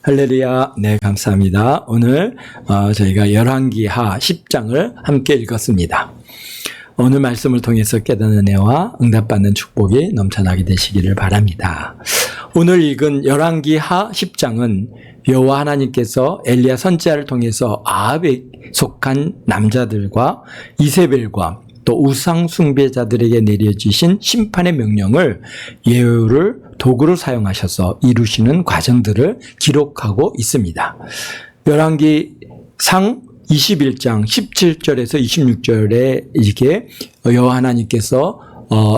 할렐루야. 네, 감사합니다. 오늘 저희가 열왕기하 10장을 함께 읽었습니다. 오늘 말씀을 통해서 깨닫는 은혜와 응답받는 축복이 넘쳐나게 되시기를 바랍니다. 오늘 읽은 열왕기하 10장은 여호와 하나님께서 엘리야 선지자를 통해서 아합에 속한 남자들과 이세벨과 또 우상 숭배자들에게 내려주신 심판의 명령을 예후를 도구로 사용하셔서 이루시는 과정들을 기록하고 있습니다. 열왕기상 21장 17절에서 26절에 이게 여호와 하나님께서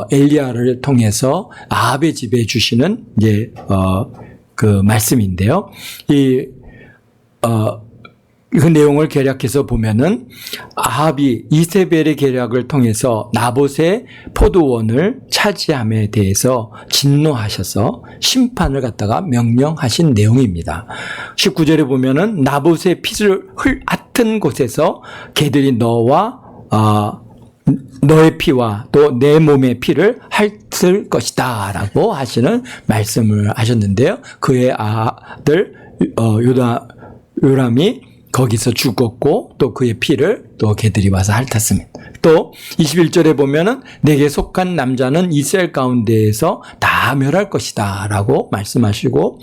엘리야를 통해서 아합의 집에 주시는 이제 그 말씀인데요. 그 내용을 개략해서 보면은 아합이 이세벨의 계략을 통해서 나봇의 포도원을 차지함에 대해서 진노하셔서 심판을 갖다가 명령하신 내용입니다. 19절에 보면은 나봇의 피를 핥은 곳에서 개들이 너의 피와 또 내 몸의 피를 핥을 것이다 라고 하시는 말씀을 하셨는데요. 그의 아들 요람이 거기서 죽었고 또 그의 피를 또 개들이 와서 핥았습니다. 또 21절에 보면은 내게 속한 남자는 이스라엘 가운데에서 다 멸할 것이다 라고 말씀하시고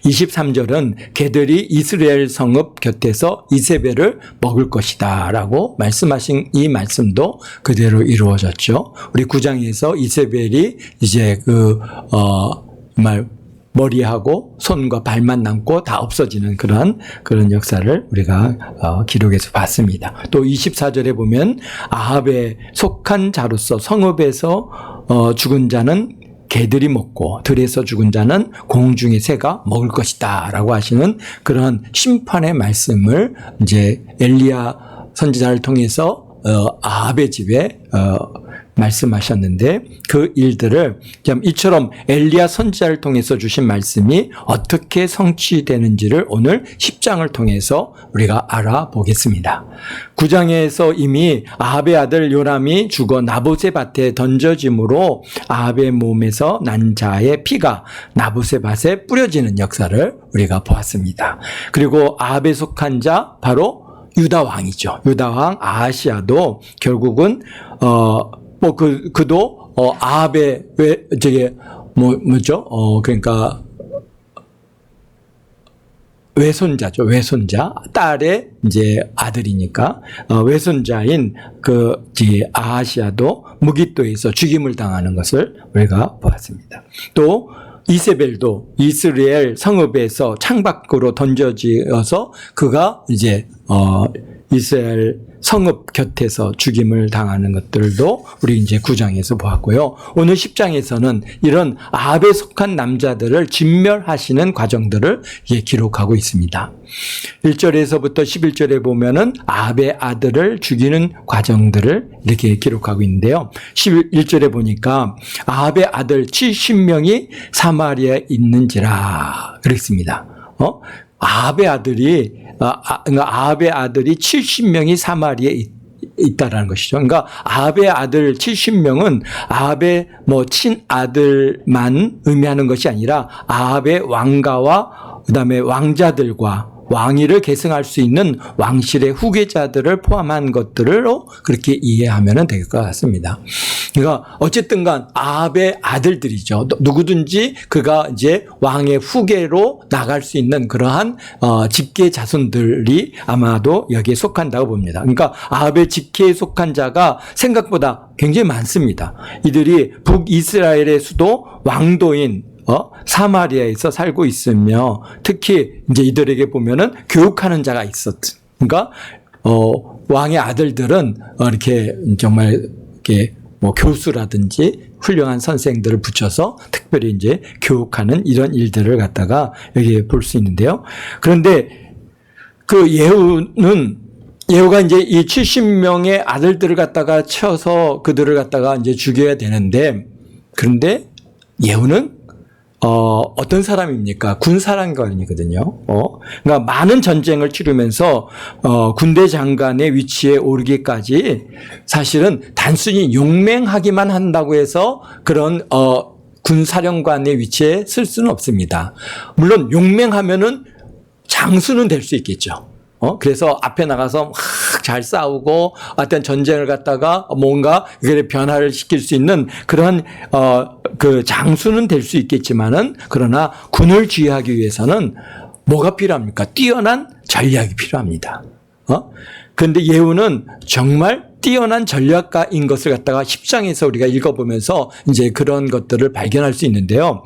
23절은 개들이 이스라엘 성읍 곁에서 이세벨을 먹을 것이다 라고 말씀하신 이 말씀도 그대로 이루어졌죠. 우리 9장에서 이세벨이 이제 머리하고 손과 발만 남고 다 없어지는 그런 역사를 우리가 기록해서 봤습니다. 또 24절에 보면 아합에 속한 자로서 성읍에서 죽은 자는 개들이 먹고 들에서 죽은 자는 공중의 새가 먹을 것이다 라고 하시는 그런 심판의 말씀을 이제 엘리야 선지자를 통해서 아합의 집에 말씀하셨는데 그 일들을 이처럼 엘리야 선지자를 통해서 주신 말씀이 어떻게 성취되는지를 오늘 10장을 통해서 우리가 알아보겠습니다. 9장에서 이미 아합의 아들 요람이 죽어 나봇의 밭에 던져짐으로 아합의 몸에서 난 자의 피가 나봇의 밭에 뿌려지는 역사를 우리가 보았습니다. 그리고 아합에 속한 자 바로 유다 왕이죠. 유다 왕 아하시아도 결국은 그도 아합의 그러니까 외손자죠. 외손자 딸의 이제 아들이니까 외손자인 아하시아도 무깃도에서 죽임을 당하는 것을 우리가 보았습니다. 또 이세벨도 이스라엘 성읍에서 창밖으로 던져지어서 그가 이제 이스라엘 성읍 곁에서 죽임을 당하는 것들도 우리 이제 9장에서 보았고요. 오늘 10장에서는 이런 아합에 속한 남자들을 진멸하시는 과정들을 기록하고 있습니다. 1절에서부터 11절에 보면은 아합의 아들을 죽이는 과정들을 이렇게 기록하고 있는데요. 11절에 보니까 아합의 아들 70명이 사마리아에 있는지라 그랬습니다. 아합의 아들이 70명이 사마리아에 있다라는 것이죠. 그러니까 아합의 아들 70명은 아합의 친아들만 의미하는 것이 아니라 아합의 왕가와 그다음에 왕자들과 왕위를 계승할 수 있는 왕실의 후계자들을 포함한 것들로 그렇게 이해하면 될 것 같습니다. 그러니까 어쨌든 간 아합의 아들들이죠. 누구든지 그가 이제 왕의 후계로 나갈 수 있는 그러한 직계 자손들이 아마도 여기에 속한다고 봅니다. 그러니까 아합의 직계에 속한 자가 생각보다 굉장히 많습니다. 이들이 북이스라엘의 수도 왕도인 사마리아에서 살고 있으며 특히 이제 이들에게 보면은 교육하는 자가 있었죠. 그러니까 왕의 아들들은 이렇게 정말 이렇게 교수라든지 훌륭한 선생들을 붙여서 특별히 이제 교육하는 이런 일들을 갖다가 여기에 볼 수 있는데요. 그런데 그 예후가 이제 이 70명의 아들들을 갖다가 쳐서 그들을 갖다가 이제 죽여야 되는데 그런데 예후는 어떤 사람입니까? 군사령관이거든요. 그러니까 많은 전쟁을 치르면서 군대 장관의 위치에 오르기까지 사실은 단순히 용맹하기만 한다고 해서 그런 군사령관의 위치에 쓸 수는 없습니다. 물론 용맹하면은 장수는 될 수 있겠죠. 그래서 앞에 나가서 막 잘 싸우고 어떤 전쟁을 갖다가 뭔가 변화를 시킬 수 있는 그런 그 장수는 될 수 있겠지만은 그러나 군을 지휘하기 위해서는 뭐가 필요합니까? 뛰어난 전략이 필요합니다. 그런데 예후는 정말 뛰어난 전략가인 것을 갖다가 10장에서 우리가 읽어보면서 이제 그런 것들을 발견할 수 있는데요.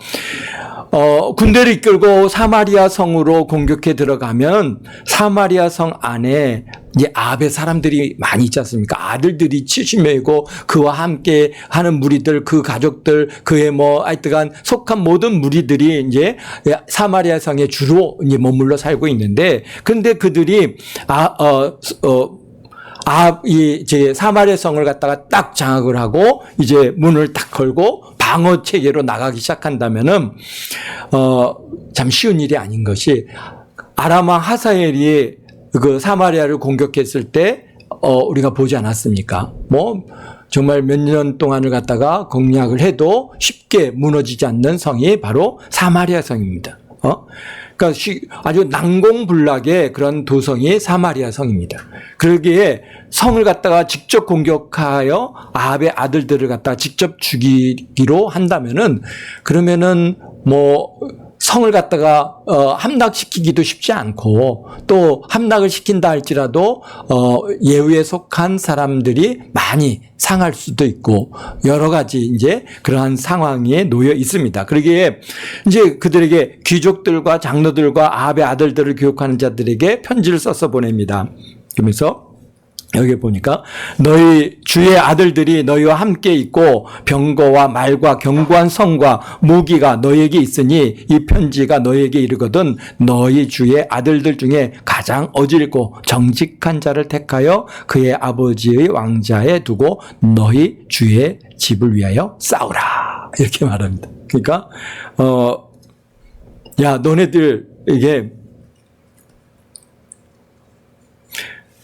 군대를 이끌고 사마리아 성으로 공격해 들어가면 사마리아 성 안에 이제 아합의 사람들이 많이 있지 않습니까? 아들들이 70명이고 그와 함께 하는 무리들, 그 가족들, 그의 하여튼간 속한 모든 무리들이 이제 사마리아 성에 주로 이제 머물러 살고 있는데, 근데 그들이 이제 사마리아 성을 갖다가 딱 장악을 하고 이제 문을 딱 걸고 방어 체계로 나가기 시작한다면은 참 쉬운 일이 아닌 것이, 아람 왕 하사엘이 그 사마리아를 공격했을 때 우리가 보지 않았습니까? 정말 몇 년 동안을 갖다가 공략을 해도 쉽게 무너지지 않는 성이 바로 사마리아 성입니다. 그러니까 아주 난공불락의 그런 도성이 사마리아 성입니다. 그러기에 성을 갖다가 직접 공격하여 아합의 아들들을 갖다가 직접 죽이기로 한다면은, 그러면은 성을 갖다가 함락시키기도 쉽지 않고, 또 함락을 시킨다 할지라도 예후에 속한 사람들이 많이 상할 수도 있고 여러 가지 이제 그러한 상황에 놓여 있습니다. 그러기에 이제 그들에게 귀족들과 장로들과 아합의 아들들을 교육하는 자들에게 편지를 써서 보냅니다. 그러면서 여기 보니까 너희 주의 아들들이 너희와 함께 있고 병거와 말과 견고한 성과 무기가 너희에게 있으니 이 편지가 너희에게 이르거든 너희 주의 아들들 중에 가장 어질고 정직한 자를 택하여 그의 아버지의 왕자에 두고 너희 주의 집을 위하여 싸우라, 이렇게 말합니다. 그러니까 야 너네들 이게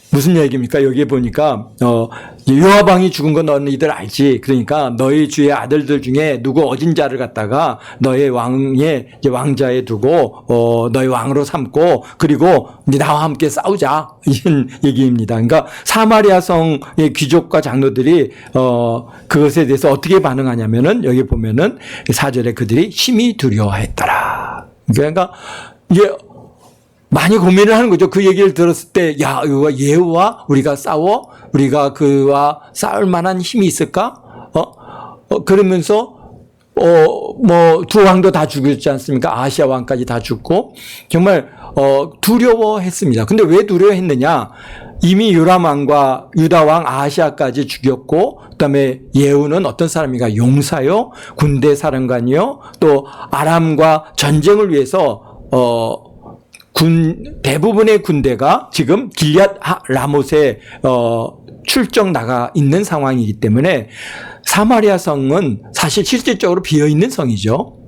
무슨 얘기입니까? 여기에 보니까 요압 왕이 죽은 건 너희들 알지. 그러니까 너희 주의 아들들 중에 누구 어진 자를 갖다가 너희 왕의 이제 왕자에 두고 너희 왕으로 삼고 그리고 이제 나와 함께 싸우자, 이런 얘기입니다. 그러니까 사마리아 성의 귀족과 장로들이 그것에 대해서 어떻게 반응하냐면은 여기 보면은 4절에 그들이 심히 두려워했더라. 그러니까 이제 많이 고민을 하는 거죠. 그 얘기를 들었을 때, 야, 예후와 우리가 싸워? 우리가 그와 싸울 만한 힘이 있을까? 그러면서, 두 왕도 다 죽였지 않습니까? 아시아 왕까지 다 죽고, 정말, 두려워했습니다. 근데 왜 두려워했느냐? 이미 요람 왕과 유다 왕 아하시아까지 죽였고, 그 다음에 예후는 어떤 사람인가? 용사요, 군대 사령관이요, 또 아람과 전쟁을 위해서, 대부분의 군대가 지금 길앗 라못에 출정 나가 있는 상황이기 때문에 사마리아 성은 사실 실질적으로 비어 있는 성이죠.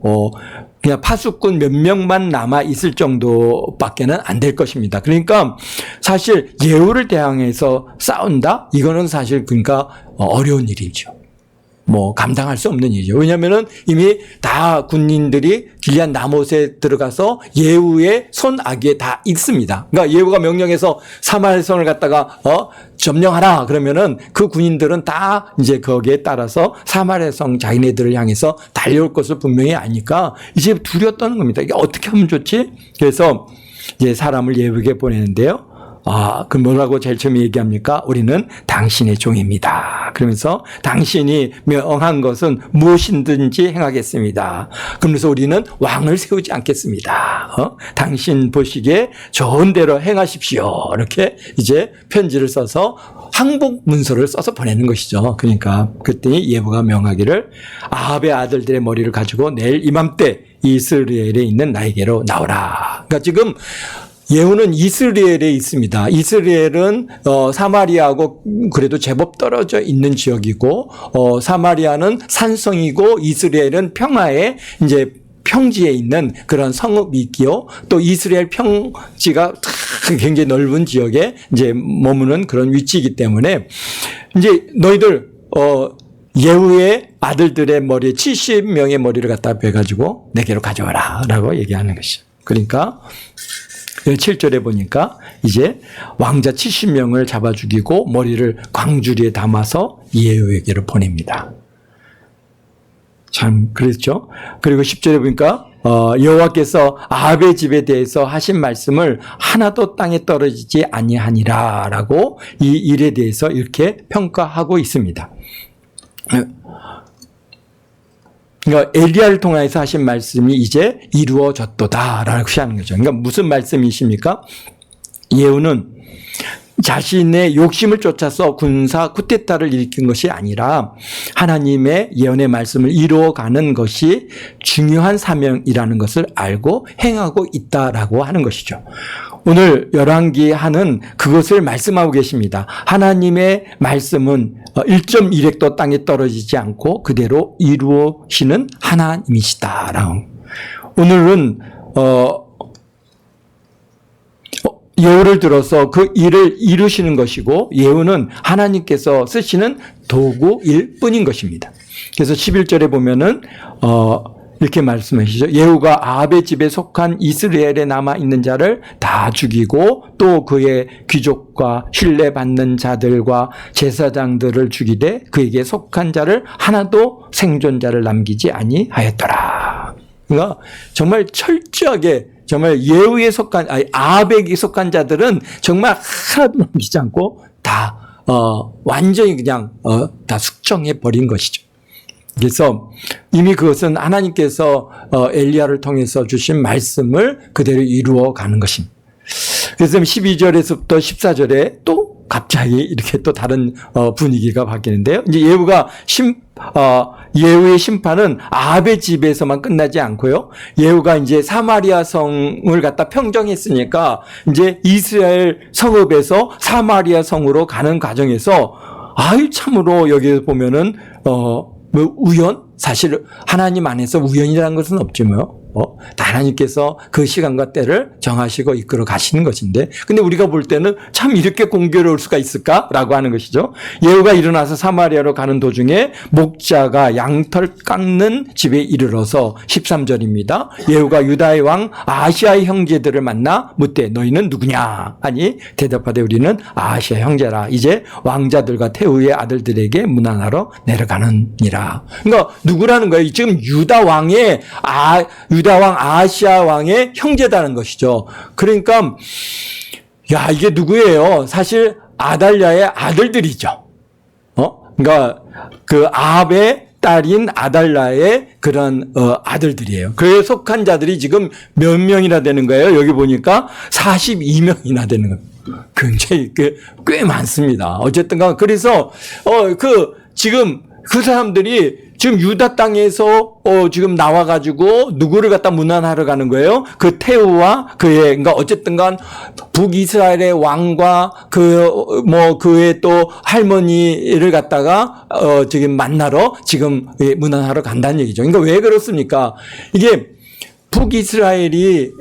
그냥 파수꾼 몇 명만 남아 있을 정도밖에는 안 될 것입니다. 그러니까 사실 예후를 대항해서 싸운다? 이거는 사실 그러니까 어려운 일이죠. 감당할 수 없는 일이죠. 왜냐면은 이미 다 군인들이 길앗 라못에 들어가서 예후의 손아귀에 다 있습니다. 그러니까 예후가 명령해서 사마리아 성을 갖다가 점령하라 그러면은 그 군인들은 다 이제 거기에 따라서 사마리아 성 자기네들을 향해서 달려올 것을 분명히 아니까 이제 두려웠다는 겁니다. 이게 어떻게 하면 좋지? 그래서 이제 사람을 예후에게 보내는데요. 그 뭐라고 제일 처음에 얘기합니까? 우리는 당신의 종입니다. 그러면서 당신이 명한 것은 무엇이든지 행하겠습니다. 그러면서 우리는 왕을 세우지 않겠습니다. 당신 보시기에 좋은 대로 행하십시오. 이렇게 이제 편지를 써서 항복 문서를 써서 보내는 것이죠. 그러니까 그랬더니 예후가 명하기를 아합의 아들들의 머리를 가지고 내일 이맘때 이스라엘에 있는 나에게로 나오라. 그러니까 지금 예후는 이스라엘에 있습니다. 이스라엘은 사마리아하고 그래도 제법 떨어져 있는 지역이고 사마리아는 산성이고 이스라엘은 평화에 이제 평지에 있는 그런 성읍이 있기요. 또 이스라엘 평지가 굉장히 넓은 지역에 이제 머무는 그런 위치이기 때문에 이제 너희들 예후의 아들들의 머리에 70명의 머리를 갖다 베가지고 내게로 가져와라 라고 얘기하는 것이죠. 그러니까 7절에 보니까 이제 왕자 70명을 잡아 죽이고 머리를 광주리에 담아서 예후에게로 보냅니다. 참 그렇죠. 그리고 10절에 보니까 여호와께서 아합의 집에 대해서 하신 말씀을 하나도 땅에 떨어지지 아니하니라라고 이 일에 대해서 이렇게 평가하고 있습니다. 그러니까 엘리야를 통해서 하신 말씀이 이제 이루어졌도다라고 하는 거죠. 그러니까 무슨 말씀이십니까? 예후는 자신의 욕심을 쫓아서 군사 쿠데타를 일으킨 것이 아니라 하나님의 예언의 말씀을 이루어가는 것이 중요한 사명이라는 것을 알고 행하고 있다라고 하는 것이죠. 오늘 열왕기 하는 그것을 말씀하고 계십니다. 하나님의 말씀은 1.1획도 땅에 떨어지지 않고 그대로 이루어지는 하나님이시다라고. 오늘은 예후를 들어서 그 일을 이루시는 것이고 예후는 하나님께서 쓰시는 도구일 뿐인 것입니다. 그래서 11절에 보면은 이렇게 말씀하시죠. 예후가 아합의 집에 속한 이스라엘에 남아있는 자를 다 죽이고 또 그의 귀족과 신뢰받는 자들과 제사장들을 죽이되 그에게 속한 자를 하나도 생존자를 남기지 아니하였더라. 그러니까 정말 철저하게 정말 예후에 속한 아합에게 속한 자들은 정말 하나도 남기지 않고 다 완전히 그냥 다 숙정해 버린 것이죠. 그래서 이미 그것은 하나님께서 엘리야를 통해서 주신 말씀을 그대로 이루어 가는 것입니다. 그래서 12절에서부터 14절에 또 갑자기 이렇게 또 다른 분위기가 바뀌는데요. 이제 예후의 심판은 아합의 집에서만 끝나지 않고요. 예후가 이제 사마리아 성을 갖다 평정했으니까 이제 이스라엘 성읍에서 사마리아 성으로 가는 과정에서 참으로 여기에 보면은 우연? 사실 하나님 안에서 우연이라는 것은 없지만 하나님께서 그 시간과 때를 정하시고 이끌어 가시는 것인데 근데 우리가 볼 때는 참 이렇게 공교로울 수가 있을까라고 하는 것이죠. 예후가 일어나서 사마리아로 가는 도중에 목자가 양털 깎는 집에 이르러서 13절입니다. 예후가 유다의 왕 아하시아의 형제들을 만나 묻되 너희는 누구냐 하니 대답하되 우리는 아하시아 형제라. 이제 왕자들과 태후의 아들들에게 문안하러 내려가느니라. 그러니까 누구라는 거예요? 지금 유다 왕 아하시아 왕의 형제다는 것이죠. 그러니까 이게 누구예요? 사실 아달랴의 아들들이죠. 그러니까 그 아합의 딸인 아달랴의 그런 아들들이에요. 그에 속한 자들이 지금 몇 명이나 되는 거예요? 여기 보니까 42명이나 되는 거예요. 굉장히 꽤 많습니다. 어쨌든가 그래서 지금 그 사람들이 지금 유다 땅에서 지금 나와가지고 누구를 갖다 문안하러 가는 거예요? 그 태후와 그러니까 어쨌든간 북이스라엘의 왕과 그의 또 할머니를 갖다가 지금 만나러 지금 문안하러 간다는 얘기죠. 그러니까 왜 그렇습니까? 이게 북이스라엘이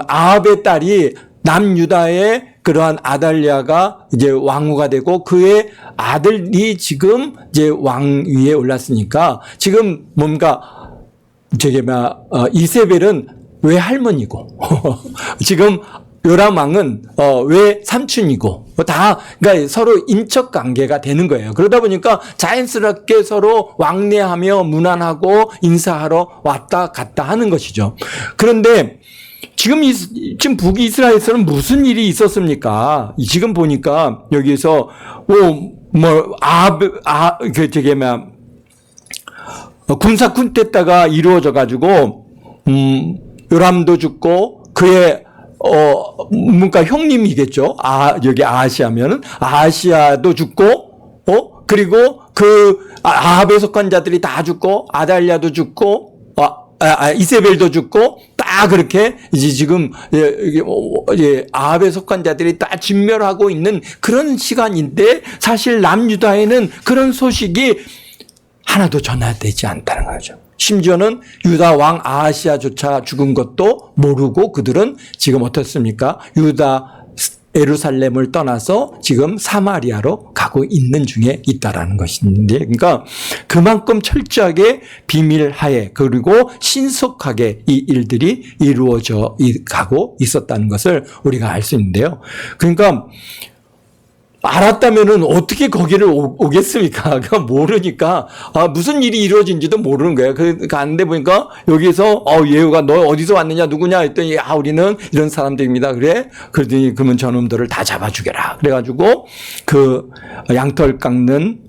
아합의 딸이 남유다의 그러한 아달랴가 이제 왕후가 되고 그의 아들이 지금 이제 왕위에 올랐으니까 지금 뭔가 이세벨은 왜 할머니고 지금 요람 왕은 왜 삼촌이고 그러니까 서로 인척 관계가 되는 거예요. 그러다 보니까 자연스럽게 서로 왕래하며 문안하고 인사하러 왔다 갔다 하는 것이죠. 그런데 지금 북이스라엘에서는 무슨 일이 있었습니까? 지금 보니까 여기서 군사 쿠데타가 이루어져 가지고 요람도 죽고 그의 뭔가 형님이겠죠. 여기 아하시아면은 아하시아도 죽고 그리고 아합에 속한 자들이 다 죽고 아달랴도 죽고 이세벨도 죽고 딱 그렇게 이제 지금 아합에 속한 자들이 다 진멸하고 있는 그런 시간인데 사실 남유다에는 그런 소식이 하나도 전하되지 않다는 거죠. 심지어는 유다 왕 아하시아조차 죽은 것도 모르고 그들은 지금 어떻습니까? 유다의 예루살렘을 떠나서 지금 사마리아로 가고 있는 중에 있다라는 것인데, 그러니까 그만큼 철저하게 비밀하에 그리고 신속하게 이 일들이 이루어져 가고 있었다는 것을 우리가 알 수 있는데요. 그러니까 알았다면은 어떻게 거기를 오겠습니까? 그러니까 모르니까 무슨 일이 이루어진지도 모르는 거예요. 갔는데 보니까 여기서 예후가 너 어디서 왔느냐 누구냐 했더니 우리는 이런 사람들입니다. 그래? 그러더니 그러면 저놈들을 다 잡아 죽여라. 그래가지고 그 양털 깎는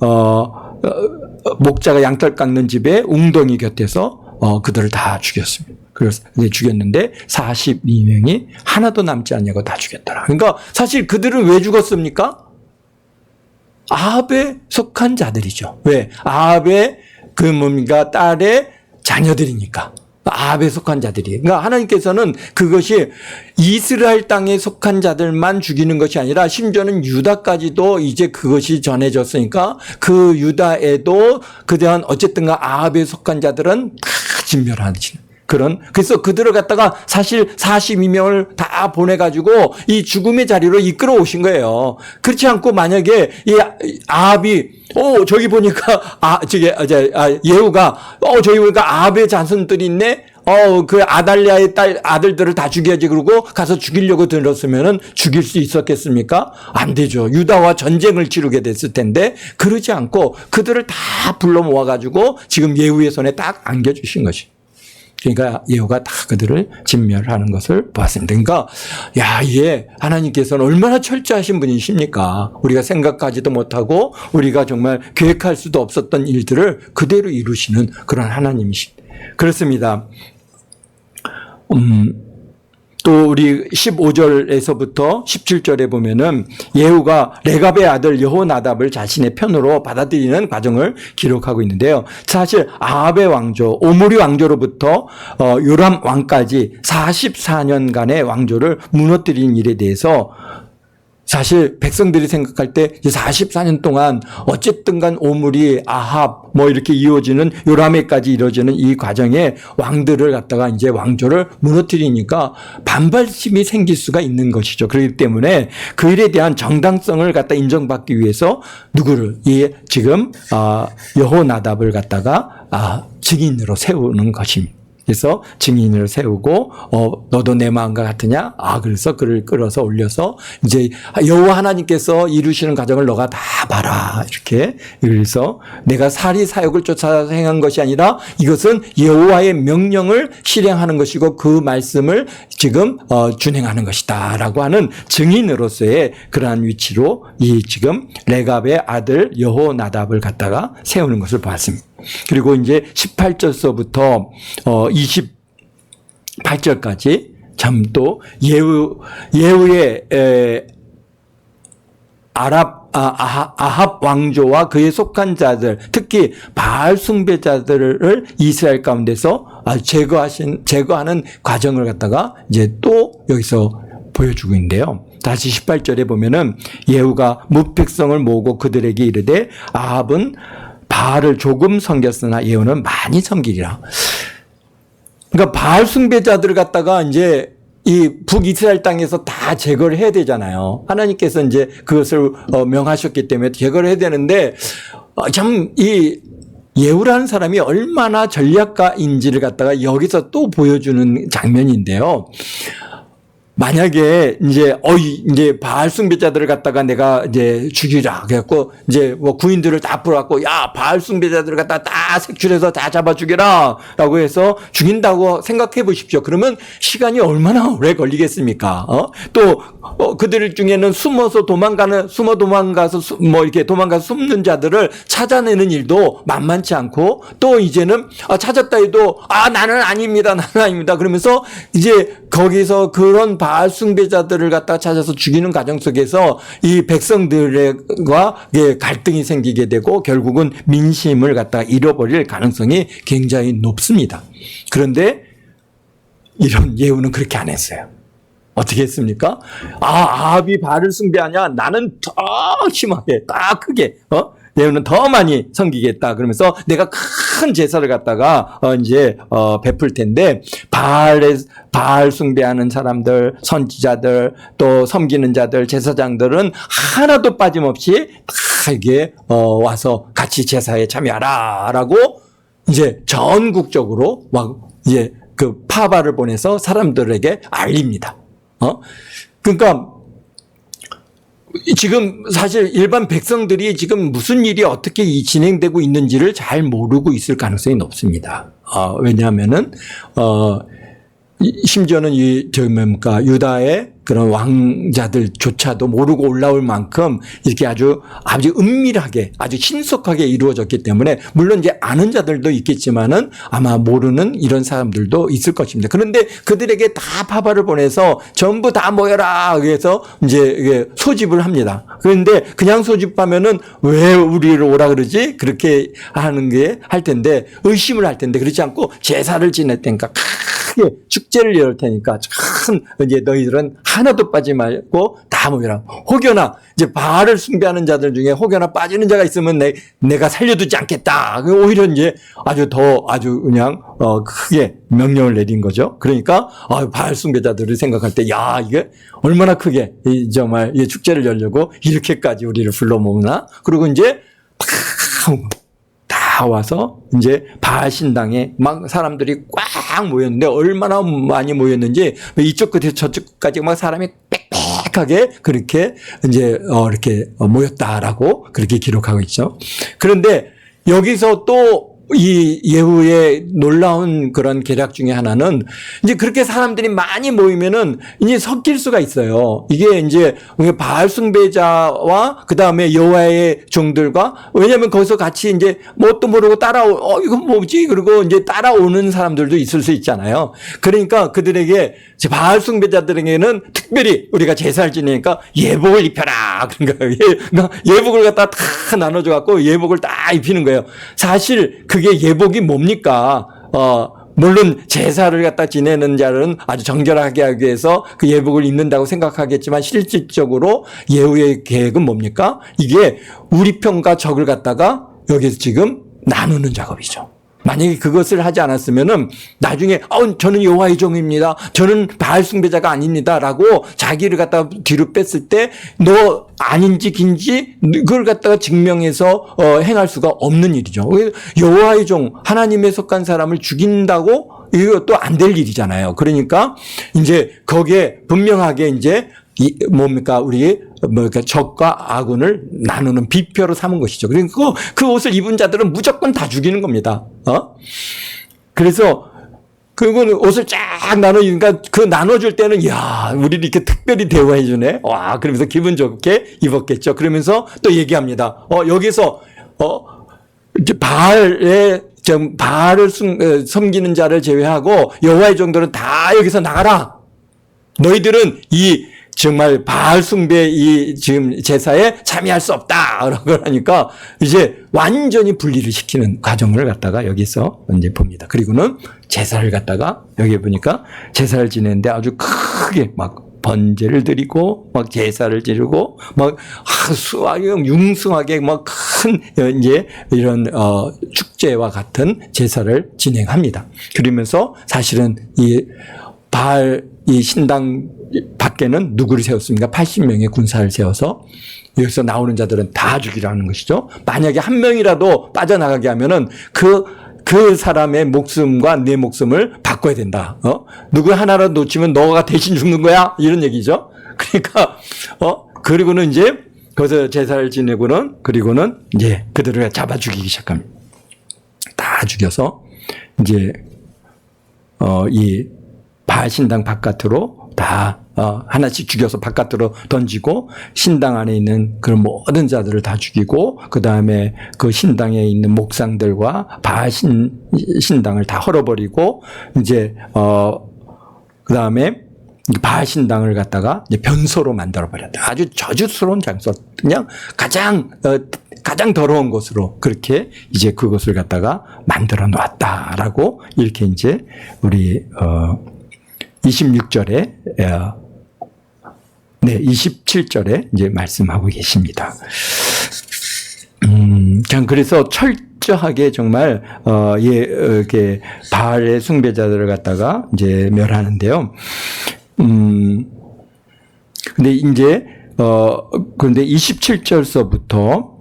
목자가 양털 깎는 집에 웅덩이 곁에서 그들을 다 죽였습니다. 그래서 죽였는데 42명이 하나도 남지 않냐고 다 죽였더라. 그러니까 사실 그들은 왜 죽었습니까? 아합에 속한 자들이죠. 왜? 아합의 딸의 자녀들이니까. 아합에 속한 자들이. 그러니까 하나님께서는 그것이 이스라엘 땅에 속한 자들만 죽이는 것이 아니라 심지어는 유다까지도 이제 그것이 전해졌으니까 그 유다에도 그대한 어쨌든가 아합에 속한 자들은 다 진멸하시는. 그래서 그들을 갖다가 사실 42명을 다 보내가지고 이 죽음의 자리로 이끌어 오신 거예요. 그렇지 않고 만약에 이 아합이, 저기 보니까, 예후가, 저기 보니까 아합의 자손들이 있네? 그 아달랴의 아들들을 다 죽여야지 그러고 가서 죽이려고 들었으면은 죽일 수 있었겠습니까? 안 되죠. 유다와 전쟁을 치르게 됐을 텐데, 그러지 않고 그들을 다 불러 모아가지고 지금 예후의 손에 딱 안겨주신 것이. 그러니까 예후가 다 그들을 진멸하는 것을 보았습니다. 그러니까 이게 하나님께서는 얼마나 철저하신 분이십니까? 우리가 생각하지도 못하고 우리가 정말 계획할 수도 없었던 일들을 그대로 이루시는 그런 하나님이십니다. 그렇습니다. 또 우리 15절에서부터 17절에 보면은 예후가 레갑의 아들 여호나답을 자신의 편으로 받아들이는 과정을 기록하고 있는데요. 사실 아합의 왕조, 오므리 왕조로부터 요람 왕까지 44년간의 왕조를 무너뜨린 일에 대해서 사실 백성들이 생각할 때 44년 동안 어쨌든 간 오므리, 아합 이렇게 이어지는 요람에까지 이루어지는 이 과정에 왕들을 갖다가 이제 왕조를 무너뜨리니까 반발심이 생길 수가 있는 것이죠. 그렇기 때문에 그 일에 대한 정당성을 갖다 인정받기 위해서 누구를 지금 여호나답을 갖다가 증인으로 세우는 것입니다. 그래서 증인을 세우고 너도 내 마음과 같으냐? 그래서 그를 끌어서 올려서 이제 여호와 하나님께서 이루시는 과정을 너가 다 봐라. 이렇게. 그래서 내가 사리 사욕을 쫓아서 행한 것이 아니라 이것은 여호와의 명령을 실행하는 것이고 그 말씀을 지금 준행하는 것이다라고 하는 증인으로서의 그러한 위치로 이 지금 레갑의 아들 여호나답을 갖다가 세우는 것을 봤습니다. 그리고 이제 18절서부터 28절까지 참 또 예후의 아합 왕조와 그에 속한 자들, 특히 바알 숭배자들을 이스라엘 가운데서 제거하는 과정을 갖다가 이제 또 여기서 보여주고 있는데요. 다시 18절에 보면은 예후가 무백성을 모으고 그들에게 이르되 아합은 바알을 조금 섬겼으나 예후는 많이 섬기리라. 그러니까 바알 숭배자들을 갖다가 이제 이 북이스라엘 땅에서 다 제거를 해야 되잖아요. 하나님께서 이제 그것을 명하셨기 때문에 제거를 해야 되는데 참 이 예후라는 사람이 얼마나 전략가인지를 갖다가 여기서 또 보여주는 장면인데요. 만약에 이제 바알 숭배자들을 갖다가 내가 이제 죽이라 그래갖고 이제 구인들을 다 풀어갖고 바알 숭배자들을 갖다가 다 색출해서 다 잡아 죽여라라고 해서 죽인다고 생각해 보십시오. 그러면 시간이 얼마나 오래 걸리겠습니까? 또 그들 중에는 숨어서 도망가서 이렇게 도망가서 숨는 자들을 찾아내는 일도 만만치 않고 또 이제는 찾았다 해도 나는 아닙니다. 그러면서 이제 거기서 그런 바알 숭배자들을 갖다 찾아서 죽이는 과정 속에서 이 백성들과 갈등이 생기게 되고 결국은 민심을 갖다가 잃어버릴 가능성이 굉장히 높습니다. 그런데 이런 예후는 그렇게 안 했어요. 어떻게 했습니까? 아합이 바알을 숭배하냐? 나는 더 심하게, 더 크게, 얘는 더 많이 섬기겠다. 그러면서 내가 큰 제사를 갖다가 이제 베풀 텐데 바알 숭배하는 사람들, 선지자들, 또 섬기는 자들, 제사장들은 하나도 빠짐없이 다 이게 와서 같이 제사에 참여하라라고 이제 전국적으로 막 이제 그 파바를 보내서 사람들에게 알립니다. 그러니까 지금 사실 일반 백성들이 지금 무슨 일이 어떻게 진행되고 있는지를 잘 모르고 있을 가능성이 높습니다. 왜냐하면은 심지어는 뭡니까 유다의 그런 왕자들조차도 모르고 올라올 만큼 이렇게 아주 은밀하게 아주 신속하게 이루어졌기 때문에 물론 이제 아는 자들도 있겠지만은 아마 모르는 이런 사람들도 있을 것입니다. 그런데 그들에게 다 파바를 보내서 전부 다 모여라 그래서 이제 소집을 합니다. 그런데 그냥 소집하면은 왜 우리를 오라 그러지? 그렇게 하는 게 할 텐데 의심을 할 텐데 그렇지 않고 제사를 지낼 테니까 크게 축제를 열 테니까 큰 이제 너희들은 하나도 빠지지 말고 다 모여라. 혹여나 이제 바알을 숭배하는 자들 중에 혹여나 빠지는 자가 있으면 내가 살려두지 않겠다. 오히려 이제 아주 그냥 크게 명령을 내린 거죠. 그러니까 바알 숭배자들을 생각할 때 야 이게 얼마나 크게 정말 이 축제를 열려고 이렇게까지 우리를 불러 모으나. 그리고 이제 다 와서 이제 바알 신당에 막 사람들이 꽉 모였는데 얼마나 많이 모였는지 이쪽 끝에서 저쪽 끝까지 막 사람이 빽빽하게 그렇게 이제 이렇게 모였다라고 그렇게 기록하고 있죠. 그런데 여기서 또 이 예후의 놀라운 그런 계략 중에 하나는 이제 그렇게 사람들이 많이 모이면은 이제 섞일 수가 있어요. 이게 이제 바알 숭배자와 그 다음에 여호와의 종들과 왜냐하면 거기서 같이 이제 뭣도 모르고 이건 뭐지? 그리고 이제 따라오는 사람들도 있을 수 있잖아요. 그러니까 그들에게 바알 숭배자들에게는 특별히 우리가 제사를 지내니까 예복을 입혀라. 그러니까 예복을 갖다 다 나눠줘 갖고 예복을 다 입히는 거예요. 사실 그게 예복이 뭡니까? 물론 제사를 갖다 지내는 자는 아주 정결하게 하기 위해서 그 예복을 입는다고 생각하겠지만 실질적으로 예후의 계획은 뭡니까? 이게 우리 편과 적을 갖다가 여기서 지금 나누는 작업이죠. 만약에 그것을 하지 않았으면은 나중에 저는 여호와의 종입니다. 저는 바알 숭배자가 아닙니다라고 자기를 갖다가 뒤로 뺐을 때 너 아닌지 긴지 그걸 갖다가 증명해서 행할 수가 없는 일이죠. 여호와의 종 하나님에 속한 사람을 죽인다고 이것도 안 될 일이잖아요. 그러니까 이제 거기에 분명하게 이제 뭡니까 적과 아군을 나누는 비표로 삼은 것이죠. 그리고 그 옷을 입은 자들은 무조건 다 죽이는 겁니다. 그래서 그건 옷을 쫙 나누니까 그 나눠줄 때는 우리를 이렇게 특별히 대우해 주네. 와, 그러면서 기분 좋게 입었겠죠. 그러면서 또 얘기합니다. 여기서 이제 바알을 섬기는 자를 제외하고 여호와의 종들은 다 여기서 나가라. 너희들은 정말 바알 숭배 지금 제사에 참여할 수 없다라고 하니까 이제 완전히 분리를 시키는 과정을 갖다가 여기서 이제 봅니다. 그리고는 제사를 갖다가 여기 보니까 제사를 지내는데 아주 크게 막 번제를 드리고 막 제사를 지르고 막 융숭하게 막 큰 이제 이런 축제와 같은 제사를 진행합니다. 그러면서 사실은 바알 신당 밖에는 누구를 세웠습니까? 80명의 군사를 세워서 여기서 나오는 자들은 다 죽이라는 것이죠. 만약에 한 명이라도 빠져나가게 하면은 그 사람의 목숨과 내 목숨을 바꿔야 된다. 누구 하나라도 놓치면 너가 대신 죽는 거야? 이런 얘기죠. 그러니까 그리고는 이제 거기서 제사를 지내고는 그리고는 이제 그들을 잡아 죽이기 시작합니다. 다 죽여서 이제 이 바알 신당 바깥으로 다 하나씩 죽여서 바깥으로 던지고 신당 안에 있는 그런 모든 자들을 다 죽이고 그 다음에 그 신당에 있는 목상들과 바알 신당을 다 헐어버리고 이제 그 다음에 바알 신당을 갖다가 이제 변소로 만들어 버렸다. 아주 저주스러운 장소, 그냥 가장 더러운 곳으로 그렇게 이제 그것을 갖다가 만들어 놨다라고 이렇게 이제 우리 26절에 27절에 이제 말씀하고 계십니다. 참 그래서 철저하게 정말 이렇게 바알의 숭배자들을 갖다가 이제 멸하는데요. 근데 이제 그런데 27절서부터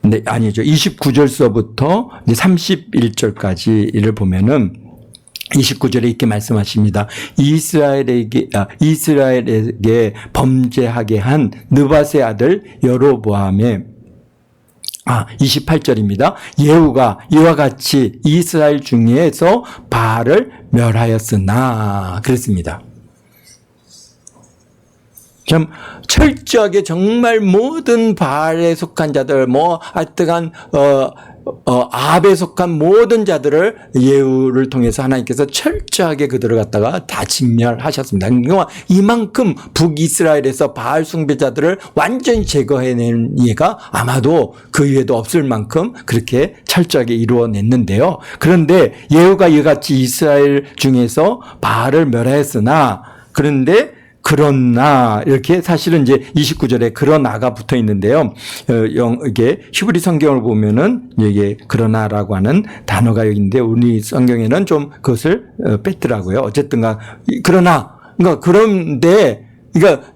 네, 아니죠. 29절서부터 이제 31절까지를 보면은 29절에 이렇게 말씀하십니다. 이스라엘에게 범죄하게 한 느밧의 아들 여로보암의 28절입니다. 예후가 이와 같이 이스라엘 중에서 바알을 멸하였으나 그랬습니다. 참 철저하게 정말 모든 바알에 속한 자들, 하여튼간 아합에 속한 모든 자들을 예후를 통해서 하나님께서 철저하게 그들을 갖다가 다 진멸하셨습니다. 그러니까 이만큼 북이스라엘에서 바알 숭배자들을 완전히 제거해낸 예가 아마도 그 이외에도 없을 만큼 그렇게 철저하게 이루어냈는데요. 그런데 예후가 이같이 이스라엘 중에서 바알을 멸하였으나 그러나 이렇게 사실은 이제 29절에 그러나가 붙어 있는데요. 이게 히브리 성경을 보면은 이게 그러나라고 하는 단어가 여기 있는데 우리 성경에는 좀 그것을 뺐더라고요. 어쨌든가 그런데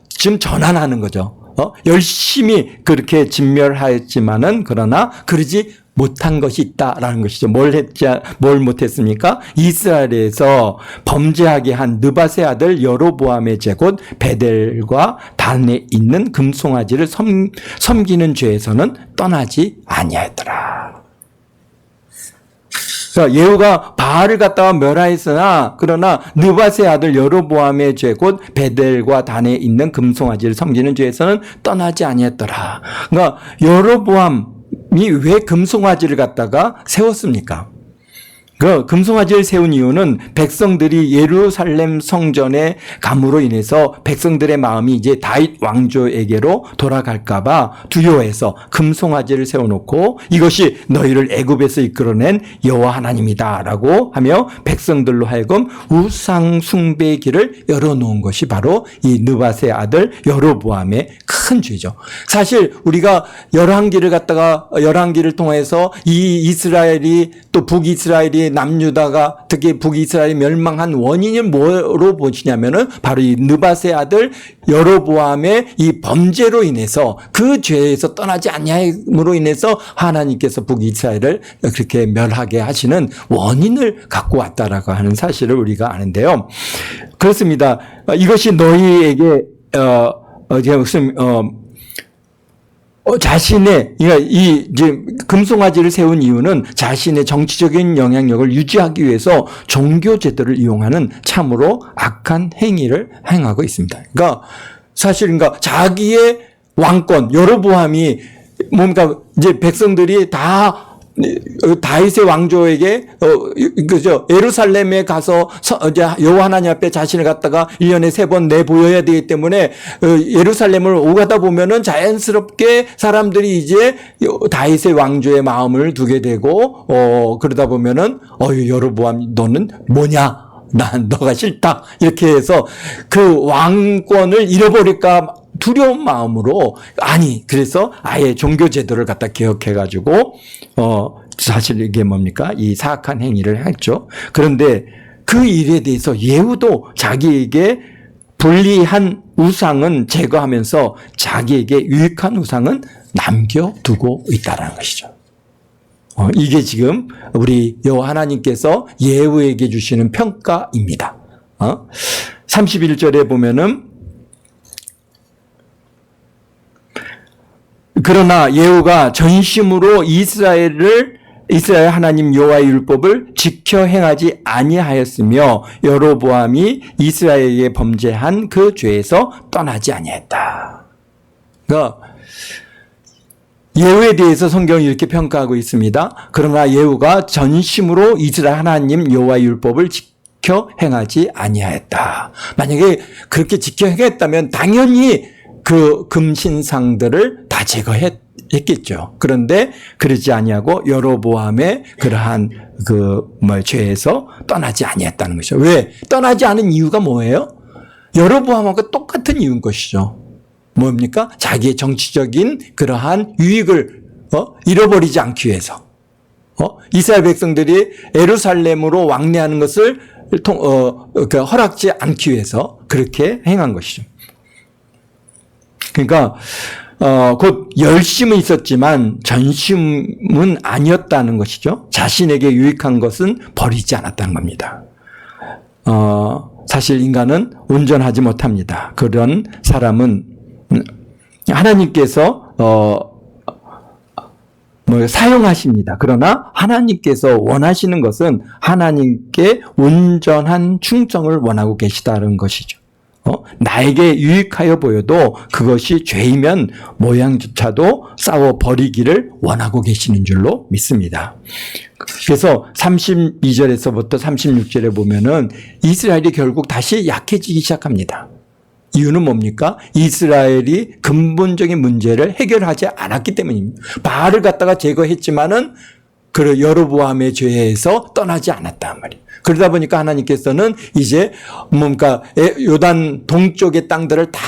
지금 전환하는 거죠. 열심히 그렇게 진멸하였지만은 그러나 그러지 못한 것이 있다라는 것이죠. 뭘 못했습니까? 이스라엘에서 범죄하게 한 느밧의 아들 여로보암의 제곧 베델과 단에 있는 금송아지를 섬기는 죄에서는 떠나지 아니하였더라. 그러니까 예후가 바알을 갖다가 멸하였으나 그러나 느밧의 아들 여로보암의 죄 곧 베델과 단에 있는 금송아지를 섬기는 죄에서는 떠나지 아니했더라. 그러니까 여로보암이 왜 금송아지를 갖다가 세웠습니까? 그 금송아지를 세운 이유는 백성들이 예루살렘 성전에 감으로 인해서 백성들의 마음이 이제 다윗 왕조에게로 돌아갈까봐 두려워해서 금송아지를 세워놓고 이것이 너희를 애굽에서 이끌어낸 여호와 하나님이다라고 하며 백성들로 하여금 우상 숭배의 길을 열어놓은 것이 바로 이 느밧의 아들 여로보암의 큰 죄죠. 사실 우리가 열왕기를 통해서 이 이스라엘이 또 북이스라엘이 남유다가 특히 북이스라엘이 멸망한 원인을 뭐로 보시냐면은 바로 이 느밧의 아들 여로보암의 이 범죄로 인해서 그 죄에서 떠나지 아니함으로 인해서 하나님께서 북이스라엘을 그렇게 멸하게 하시는 원인을 갖고 왔다라고 하는 사실을 우리가 아는데요. 그렇습니다. 이것이 너희에게 무슨 자신의 이제 금송아지를 세운 이유는 자신의 정치적인 영향력을 유지하기 위해서 종교 제도를 이용하는 참으로 악한 행위를 행하고 있습니다. 그러니까 자기의 왕권 여로보암이 뭔가 이제 백성들이 다 다윗의 왕조에게 예루살렘에 가서 여호와 하나님 앞에 자신을 갖다가 1년에 3번 내보여야 되기 때문에 예루살렘을 오가다 보면은 자연스럽게 사람들이 이제 다윗의 왕조의 마음을 두게 되고 그러다 보면은 여로보암 너는 뭐냐? 난 너가 싫다. 이렇게 해서 그 왕권을 잃어버릴까 두려운 마음으로 그래서 아예 종교 제도를 갖다 개혁해가지고 사실 이게 뭡니까? 이 사악한 행위를 했죠. 그런데 그 일에 대해서 예후도 자기에게 불리한 우상은 제거하면서 자기에게 유익한 우상은 남겨두고 있다는 것이죠. 이게 지금 우리 여호와 하나님께서 예후에게 주시는 평가입니다. 31절에 보면은 그러나 예후가 전심으로 이스라엘 하나님 여호와의 율법을 지켜 행하지 아니하였으며 여로보암이 이스라엘에게 범죄한 그 죄에서 떠나지 아니했다. 그러니까 예후에 대해서 성경이 이렇게 평가하고 있습니다. 그러나 예후가 전심으로 이스라엘 하나님 여호와의 율법을 지켜 행하지 아니하였다. 만약에 그렇게 지켜 행했다면 당연히 그 금신상들을 다 제거했겠죠. 그런데 그러지 아니하고 여로보암의 그러한 죄에서 떠나지 아니했다는 것이죠. 왜? 떠나지 않은 이유가 뭐예요? 여로보암하고 똑같은 이유인 것이죠. 뭡니까? 자기의 정치적인 그러한 유익을 잃어버리지 않기 위해서 이스라엘 백성들이 예루살렘으로 왕래하는 것을 허락지 않기 위해서 그렇게 행한 것이죠. 그러니까 곧 열심은 있었지만 전심은 아니었다는 것이죠. 자신에게 유익한 것은 버리지 않았다는 겁니다. 사실 인간은 온전하지 못합니다. 그런 사람은 하나님께서 사용하십니다. 그러나 하나님께서 원하시는 것은 하나님께 온전한 충성을 원하고 계시다는 것이죠. 나에게 유익하여 보여도 그것이 죄이면 모양조차도 싸워 버리기를 원하고 계시는 줄로 믿습니다. 그래서 32절에서부터 36절에 보면은 이스라엘이 결국 다시 약해지기 시작합니다. 이유는 뭡니까? 이스라엘이 근본적인 문제를 해결하지 않았기 때문입니다. 바알을 갖다가 제거했지만은 그 여로보암의 죄에서 떠나지 않았단 말이에요. 그러다 보니까 하나님께서는 이제 요단 동쪽의 땅들을 다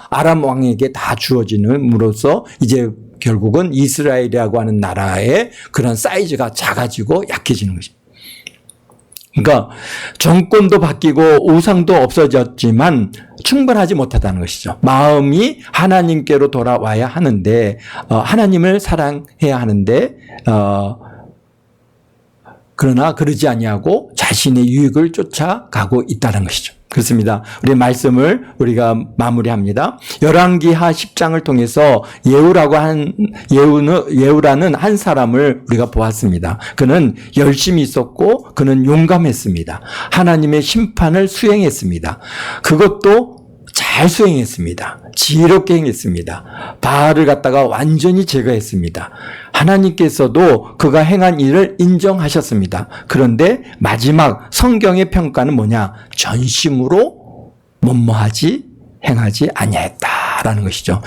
아람 왕에게 다 주어짐으로써 이제 결국은 이스라엘이라고 하는 나라의 그런 사이즈가 작아지고 약해지는 것입니다. 그러니까 정권도 바뀌고 우상도 없어졌지만 충분하지 못하다는 것이죠. 마음이 하나님께로 돌아와야 하는데 하나님을 사랑해야 하는데 그러나 그러지 아니하고 자신의 유익을 쫓아가고 있다는 것이죠. 그렇습니다. 우리 말씀을 우리가 마무리합니다. 열왕기하 10장을 통해서 예후라는 한 사람을 우리가 보았습니다. 그는 열심히 있었고 그는 용감했습니다. 하나님의 심판을 수행했습니다. 그것도 잘 수행했습니다. 지혜롭게 행했습니다. 바알을 갖다가 완전히 제거했습니다. 하나님께서도 그가 행한 일을 인정하셨습니다. 그런데 마지막 성경의 평가는 뭐냐? 전심으로 행하지 아니하였다라는 것이죠.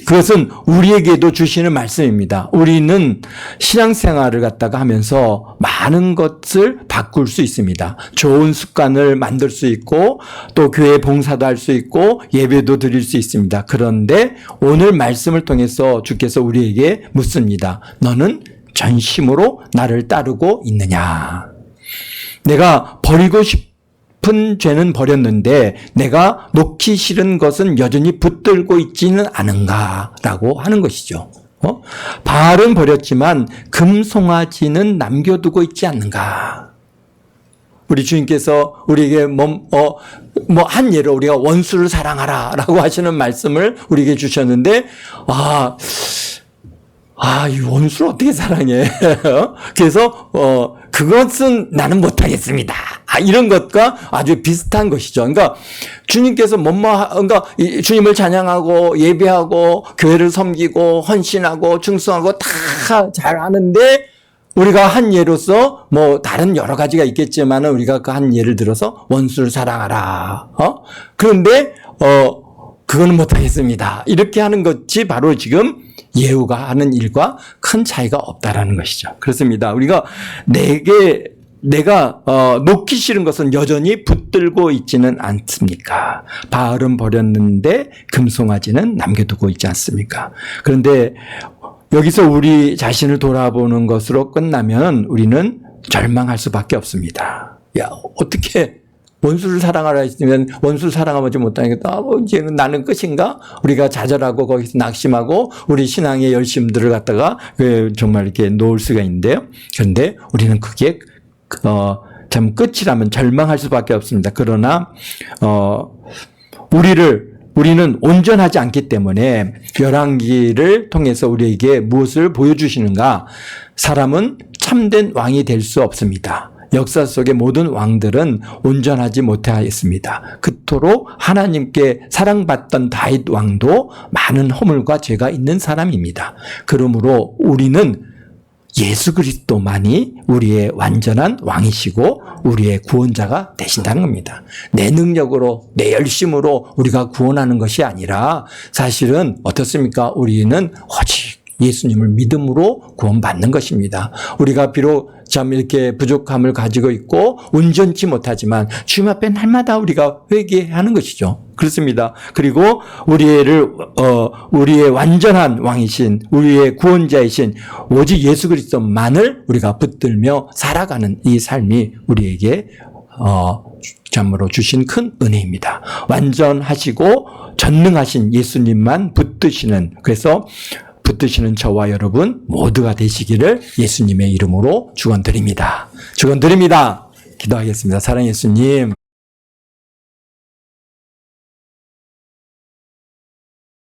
그것은 우리에게도 주시는 말씀입니다. 우리는 신앙생활을 갖다가 하면서 많은 것을 바꿀 수 있습니다. 좋은 습관을 만들 수 있고 또 교회 봉사도 할 수 있고 예배도 드릴 수 있습니다. 그런데 오늘 말씀을 통해서 주께서 우리에게 묻습니다. 너는 전심으로 나를 따르고 있느냐? 내가 버리고 싶은 죄는 버렸는데 내가 놓기 싫은 것은 여전히 붙들고 있지는 않은가라고 하는 것이죠. 바알은 버렸지만 금송아지는 남겨두고 있지 않는가? 우리 주님께서 우리에게 한 예로 우리가 원수를 사랑하라라고 하시는 말씀을 우리에게 주셨는데 이 원수를 어떻게 사랑해? 그래서 그것은 나는 못하겠습니다. 이런 것과 아주 비슷한 것이죠. 그러니까 주님께서 그러니까 주님을 찬양하고 예배하고 교회를 섬기고 헌신하고 충성하고 다 잘하는데 우리가 한 예로서 다른 여러 가지가 있겠지만 우리가 그 한 예를 들어서 원수를 사랑하라. 그런데 그거는 못하겠습니다. 이렇게 하는 것이 바로 지금 예후가 하는 일과 큰 차이가 없다라는 것이죠. 그렇습니다. 우리가 내가 놓기 싫은 것은 여전히 붙들고 있지는 않습니까? 바알은 버렸는데 금송아지는 남겨두고 있지 않습니까? 그런데 여기서 우리 자신을 돌아보는 것으로 끝나면 우리는 절망할 수밖에 없습니다. 어떻게 원수를 사랑하라 했으면 원수를 사랑하지 못하니까 이제는 나는 끝인가? 우리가 좌절하고 거기서 낙심하고 우리 신앙의 열심들을 갖다가 정말 이렇게 놓을 수가 있는데요. 그런데 우리는 그게 참 끝이라면 절망할 수밖에 없습니다. 그러나 우리는 온전하지 않기 때문에 열왕기를 통해서 우리에게 무엇을 보여주시는가? 사람은 참된 왕이 될 수 없습니다. 역사 속의 모든 왕들은 온전하지 못하였습니다. 그토록 하나님께 사랑받던 다윗 왕도 많은 허물과 죄가 있는 사람입니다. 그러므로 우리는 예수 그리스도만이 우리의 완전한 왕이시고 우리의 구원자가 되신다는 겁니다. 내 능력으로 내 열심으로 우리가 구원하는 것이 아니라 사실은 어떻습니까? 우리는 오직 예수님을 믿음으로 구원받는 것입니다. 우리가 비록 참 이렇게 부족함을 가지고 있고 온전치 못하지만 주님 앞에 날마다 우리가 회개하는 것이죠. 그렇습니다. 그리고 우리의 완전한 왕이신 우리의 구원자이신 오직 예수 그리스도만을 우리가 붙들며 살아가는 이 삶이 우리에게 참으로 주신 큰 은혜입니다. 완전하시고 전능하신 예수님만 붙드시는, 그래서 붙드시는 저와 여러분 모두가 되시기를 예수님의 이름으로 축원드립니다. 축원드립니다. 기도하겠습니다. 사랑하는 예수님.